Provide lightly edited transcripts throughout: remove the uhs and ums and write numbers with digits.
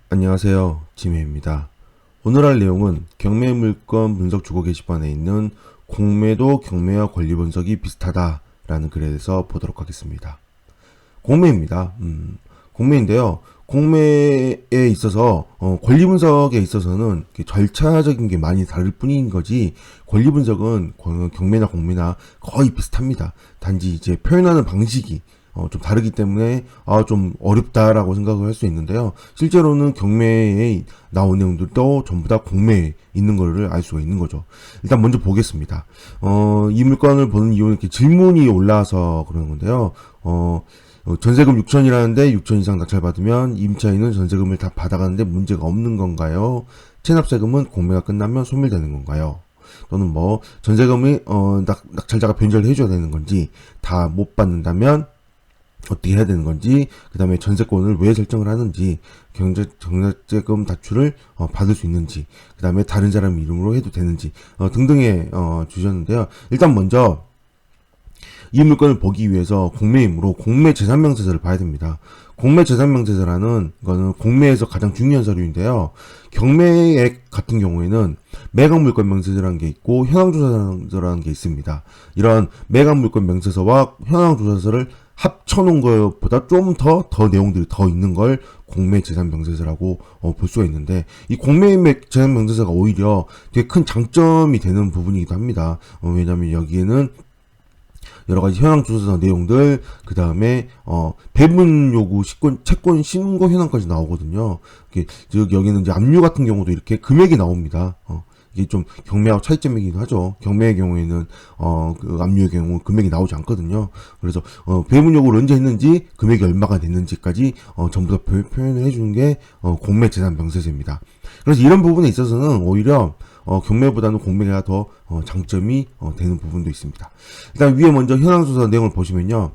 안녕하세요. 지메입니다. 오늘 할 내용은 경매 물건 분석 주거 게시판에 있는 공매도 경매와 권리 분석이 비슷하다라는 글에 대해서 보도록 하겠습니다. 공매입니다. 공매인데요. 공매에 있어서 권리 분석에 있어서는 절차적인 게 많이 다를 뿐인 거지, 권리 분석은 경매나 공매나 거의 비슷합니다. 단지 이제 표현하는 방식이 좀 다르기 때문에 좀 어렵다라고 생각을 할 수 있는데요. 실제로는 경매에 나온 내용들도 전부 다 공매에 있는 거를 알 수가 있는 거죠. 일단 먼저 보겠습니다. 이 물건을 보는 이유는 이렇게 질문이 올라와서 그러는 건데요. 전세금 6천이라는데 6천 이상 낙찰받으면 임차인은 전세금을 다 받아가는데 문제가 없는 건가요? 체납세금은 공매가 끝나면 소멸되는 건가요? 또는 뭐 전세금이 낙찰자가 변제를 해줘야 되는 건지, 다 못 받는다면 어떻게 해야 되는 건지, 그 다음에 전세권을 왜 설정을 하는지, 경제세금 다출을 받을 수 있는지, 그 다음에 다른 사람 이름으로 해도 되는지 등등의 주셨는데요. 일단 먼저 이 물건을 보기 위해서 공매이므로 공매재산명세서를 봐야 됩니다. 공매재산명세서라는 거는 공매에서 가장 중요한 서류인데요. 경매액 같은 경우에는 매각물건명세서라는 게 있고 현황조사서라는 게 있습니다. 이런 매각물건명세서와 현황조사서를 합쳐놓은 것보다 좀 더 내용들이 더 있는 걸 공매재산명세서라고 볼 수가 있는데, 이 공매재산명세서가 오히려 되게 큰 장점이 되는 부분이기도 합니다. 왜냐하면 여기에는 여러 가지 현황 조사 내용들, 그 다음에 배분 요구, 채권 신고 현황까지 나오거든요. 즉 여기는 이제 압류 같은 경우도 이렇게 금액이 나옵니다. 이게 좀 경매하고 차이점이기도 하죠. 경매의 경우에는 그 압류의 경우 금액이 나오지 않거든요. 그래서 배분 요구를 언제 했는지, 금액이 얼마가 됐는지까지 전부 다 표현을 해주는 게 공매재산명세서입니다. 그래서 이런 부분에 있어서는 오히려 경매보다는 공매가 더 장점이 되는 부분도 있습니다. 일단 위에 먼저 현황조사 내용을 보시면요.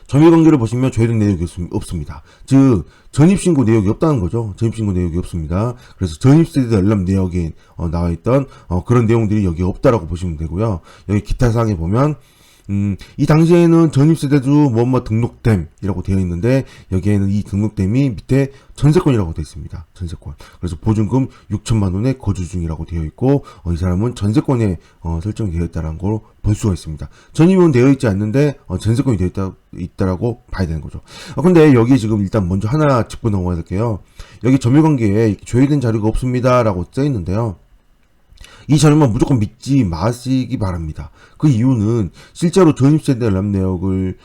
점유관계를 보시면 조회된 내역이 없습니다. 즉 전입신고 내역이 없다는 거죠. 전입신고 내역이 없습니다. 그래서 전입세대 열람 내역에 나와있던 그런 내용들이 여기 없다라고 보시면 되고요. 여기 기타 사항에 보면 이 당시에는 전입세대주 뭐뭐 등록됨이라고 되어 있는데, 여기에는 이 등록됨이 밑에 전세권이라고 되어 있습니다. 전세권. 그래서 보증금 6천만 원의 거주 중이라고 되어 있고, 이 사람은 전세권에 설정이 되어 있다는 걸 볼 수가 있습니다. 전입은 되어 있지 않는데 전세권이 되어 있다라고 봐야 되는 거죠. 근데 여기 지금 일단 먼저 하나 짚고 넘어가야 될게요. 여기 점유관계에 조회된 자료가 없습니다라고 써 있는데요. 이 자료만 무조건 믿지 마시기 바랍니다. 그 이유는 실제로 전입세대 열람 내역을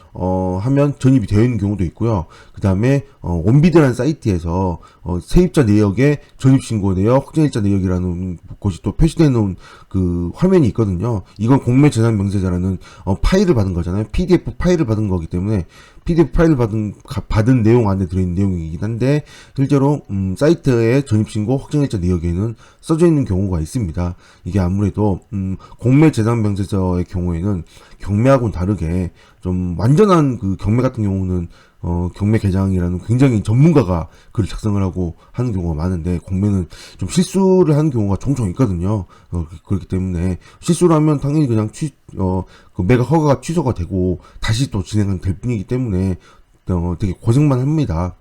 하면 전입이 되어 있는 경우도 있고요. 그 다음에 원비드라는 사이트에서 세입자 내역에 전입신고 내역, 확정일자 내역이라는 것이 또 표시되어 있는 그 화면이 있거든요. 이건 공매재산명세서라는 파일을 받은 거잖아요. PDF 파일을 받은 거기 때문에 PDF 파일을 받은 내용 안에 들어있는 내용이긴 한데, 실제로 사이트에 전입신고, 확정일자 내역에는 써져 있는 경우가 있습니다. 이게 아무래도 공매재산명세서의 경우에는 경매하고는 다르게 좀 완전한 그 경매 같은 경우는 경매 개장이라는 굉장히 전문가가 글을 작성을 하고 하는 경우가 많은데, 공매는 좀 실수를 하는 경우가 종종 있거든요. 그렇기 때문에 실수를 하면 당연히 그냥 그 매각 허가가 취소가 되고 다시 또 진행될 뿐이기 때문에 되게 고생만 합니다.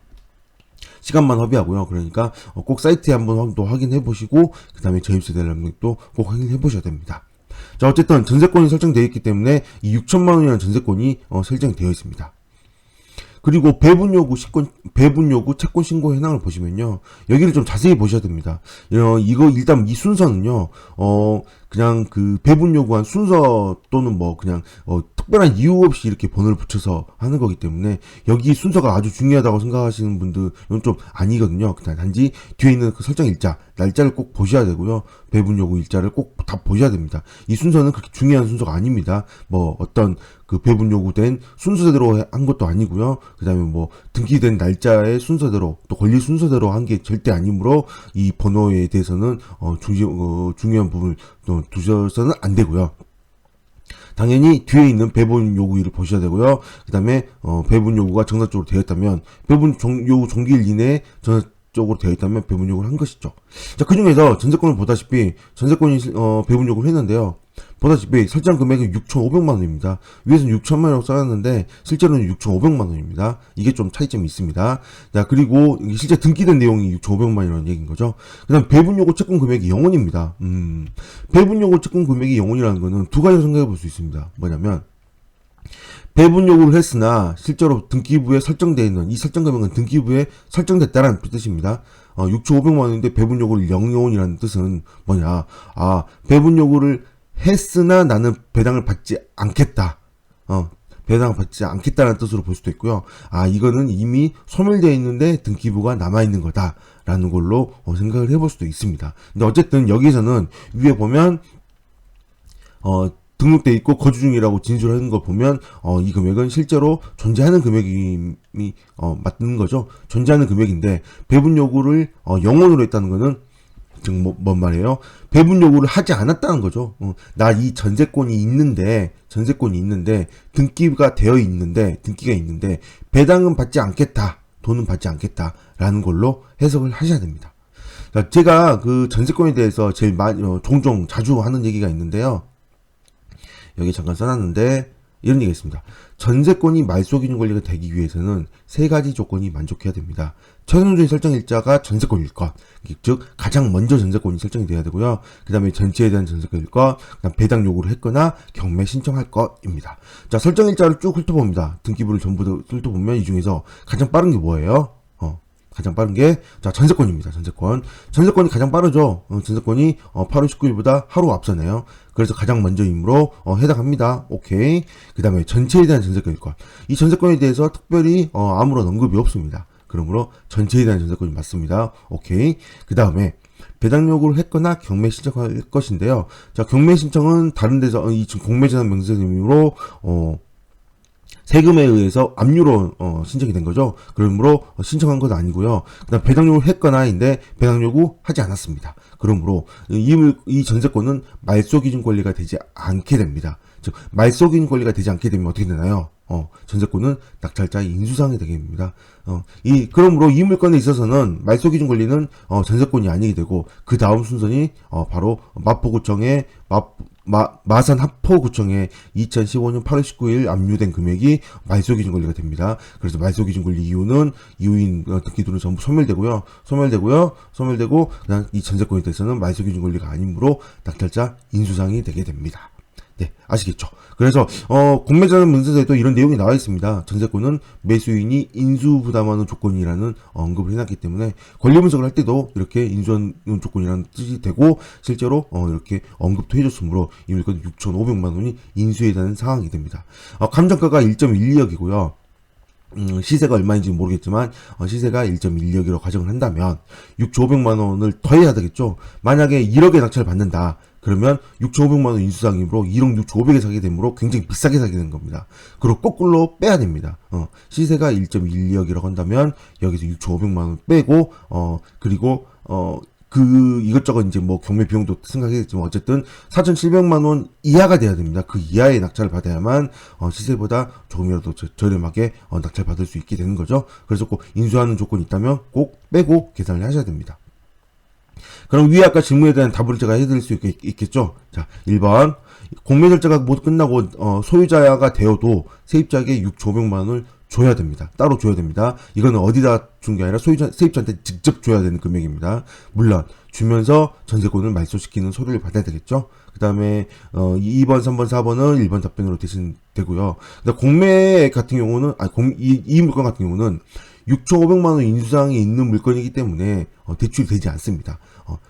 시간만 허비하고요. 그러니까 꼭 사이트에 한번 또 확인해 보시고, 그 다음에 전입세대 열람도 꼭 확인해 보셔야 됩니다. 자, 어쨌든 전세권이 설정되어 있기 때문에 이 6천만 원이라는 전세권이 설정이 되어 있습니다. 그리고 배분 요구, 채권 신고 현황을 보시면요. 여기를 좀 자세히 보셔야 됩니다. 이거 일단 이 순서는요. 그냥 그 배분 요구한 순서 또는 뭐 그냥 특별한 이유 없이 이렇게 번호를 붙여서 하는 거기 때문에 여기 순서가 아주 중요하다고 생각하시는 분들은 좀 아니거든요. 단지 뒤에 있는 그 설정 일자, 날짜를 꼭 보셔야 되고요. 배분 요구 일자를 꼭 다 보셔야 됩니다. 이 순서는 그렇게 중요한 순서가 아닙니다. 뭐 어떤 그 배분 요구된 순서대로 한 것도 아니고요. 그 다음에 뭐 등기된 날짜의 순서대로, 또 권리 순서대로 한 게 절대 아니므로 이 번호에 대해서는 중요한 부분을 두셔서는 안 되고요. 당연히 뒤에 있는 배분 요구일을 보셔야 되고요. 그 다음에 배분 요구가 정상적으로 되어 있다면, 배분 요구 종기일 이내에 정상적으로 되어 있다면 배분 요구를 한 것이죠. 자, 그 중에서 전세권을 보다시피 전세권이 배분 요구를 했는데요. 보다시피 설정 금액은 6,500만 원입니다. 위에서는 6천만 원이라고 써놨는데 실제로는 6,500만 원입니다. 이게 좀 차이점이 있습니다. 자, 그리고 실제 등기된 내용이 6,500만 원이라는 얘기인 거죠. 그 다음 배분요구 채권 금액이 0원입니다. 배분요구 채권 금액이 0원이라는 거는 두 가지로 생각해 볼 수 있습니다. 뭐냐면 배분 요구를 했으나 실제로 등기부에 설정되어 있는 이 설정 금액은 등기부에 설정됐다라는 뜻입니다. 6,500만 원인데 배분 요구를 0원이라는 뜻은 뭐냐? 배분 요구를 했으나 나는 배당을 받지 않겠다. 배당을 받지 않겠다는 뜻으로 볼 수도 있고요. 이거는 이미 소멸되어 있는데 등기부가 남아있는 거다라는 걸로 생각을 해볼 수도 있습니다. 근데 어쨌든 여기서는 위에 보면 등록돼 있고 거주 중이라고 진술하는 거 보면 이 금액은 실제로 존재하는 금액이 맞는 거죠. 존재하는 금액인데 배분 요구를 0원으로 했다는 거는 즉 뭔 말이에요? 배분 요구를 하지 않았다는 거죠. 나 이 전세권이 있는데 등기가 있는데 배당은 받지 않겠다. 돈은 받지 않겠다라는 걸로 해석을 하셔야 됩니다. 자, 제가 그 전세권에 대해서 제일 종종 자주 하는 얘기가 있는데요. 여기 잠깐 써놨는데 이런 얘기가 있습니다. 전세권이 말소기준 권리가 되기 위해서는 세 가지 조건이 만족해야 됩니다. 최선주의 설정일자가 전세권일 것, 즉 가장 먼저 전세권이 설정이 돼야 되고요. 그 다음에 전체에 대한 전세권일 것, 그다음 배당 요구를 했거나 경매 신청할 것입니다. 자, 설정일자를 쭉 훑어봅니다. 등기부를 전부 다 훑어보면 이 중에서 가장 빠른 게 뭐예요? 가장 빠른 게, 자, 전세권입니다. 전세권이 가장 빠르죠. 전세권이 8월 19일보다 하루 앞서네요. 그래서 가장 먼저이므로 해당합니다. 오케이. 그 다음에 전체에 대한 전세권일 것. 이 전세권에 대해서 특별히 아무런 언급이 없습니다. 그러므로 전체에 대한 전세권이 맞습니다. 오케이. 그 다음에 배당 요구를 했거나 경매 신청할 것인데요. 자, 경매 신청은 다른 데서 이 공매제한 명세임으로 세금에 의해서 압류로 신청이 된 거죠. 그러므로 신청한 건 아니고요. 그다음 배당 요구를 했거나인데 배당 요구 하지 않았습니다. 그러므로 이 전세권은 말소 기준 권리가 되지 않게 됩니다. 즉 말소 기준 권리가 되지 않게 되면 어떻게 되나요? 전세권은 낙찰자의 인수상이 되게 됩니다. 그러므로 이 물건에 있어서는 말소 기준 권리는 전세권이 아니게 되고 그 다음 순서는 바로 마포구청의 마산 합포구청에 2015년 8월 19일 압류된 금액이 말소기준 권리가 됩니다. 그래서 말소기준 권리 이유는 이유인 등기도는 전부 소멸되고 그냥 이 전세권에 대해서는 말소기준 권리가 아니므로 낙찰자 인수상이 되게 됩니다. 네, 아시겠죠? 그래서 공매자금 문서에도 이런 내용이 나와 있습니다. 전세권은 매수인이 인수 부담하는 조건이라는 언급을 해놨기 때문에 권리 분석을 할 때도 이렇게 인수하는 조건이라는 뜻이 되고 실제로 이렇게 언급도 해줬으므로 이 물건 6,500만 원이 인수에 대한 상황이 됩니다. 감정가가 1.12억이고요. 시세가 얼마인지 모르겠지만 시세가 1.1억이라고 가정을 한다면 6,500만 원을 더해야 되겠죠. 만약에 1억에 낙찰을 받는다. 그러면 6,500만 원 인수상이므로 1억 6,500에 사게 되므로 굉장히 비싸게 사게 되는 겁니다. 그리고 거꾸로 빼야 됩니다. 시세가 1.12억이라고 한다면 여기서 6,500만 원 빼고 그리고 이것저것 이제 뭐 경매 비용도 생각했지만 어쨌든 4,700만 원 이하가 돼야 됩니다. 그 이하의 낙찰을 받아야만 시세보다 조금이라도 저렴하게 낙찰 받을 수 있게 되는 거죠. 그래서 꼭 인수하는 조건이 있다면 꼭 빼고 계산을 하셔야 됩니다. 그럼 위에 아까 질문에 대한 답을 제가 해드릴 수 있겠죠. 자, 1번 공매 절차가 모두 끝나고 소유자가 되어도 세입자에게 6,500만 원을 줘야 됩니다. 따로 줘야 됩니다. 이거는 어디다 준 게 아니라 세입자한테 직접 줘야 되는 금액입니다. 물론 주면서 전세권을 말소시키는 서류를 받아야 되겠죠. 그 다음에 2번, 3번, 4번은 1번 답변으로 대신 되고요. 공매 같은 경우는 이 물건 같은 경우는 6,500만 원 인수상이 있는 물건이기 때문에 대출이 되지 않습니다.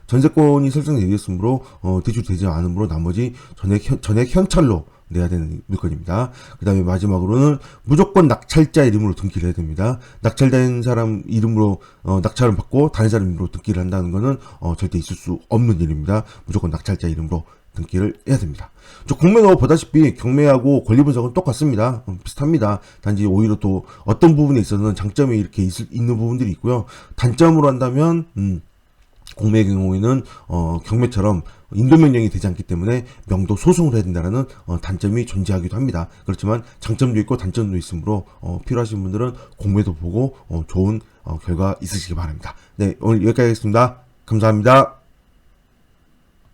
전세권이 설정되었으므로 대출이 되지 않으므로 나머지 전액 현찰로 내야 되는 물건입니다. 그 다음에 마지막으로는 무조건 낙찰자 이름으로 등기를 해야 됩니다. 낙찰된 사람 이름으로 낙찰을 받고 다른 사람 이름으로 등기를 한다는 것은 절대 있을 수 없는 일입니다. 무조건 낙찰자 이름으로 등기를 해야 됩니다. 공매도 보다시피 경매하고 권리 분석은 똑같습니다. 비슷합니다. 단지 오히려 또 어떤 부분에 있어서는 장점이 이렇게 있는 부분들이 있고요. 단점으로 한다면 공매의 경우에는 경매처럼 인도명령이 되지 않기 때문에 명도 소송을 해야 된다는 단점이 존재하기도 합니다. 그렇지만 장점도 있고 단점도 있으므로 필요하신 분들은 공매도 보고 좋은 결과 있으시기 바랍니다. 네, 오늘 여기까지 하겠습니다. 감사합니다.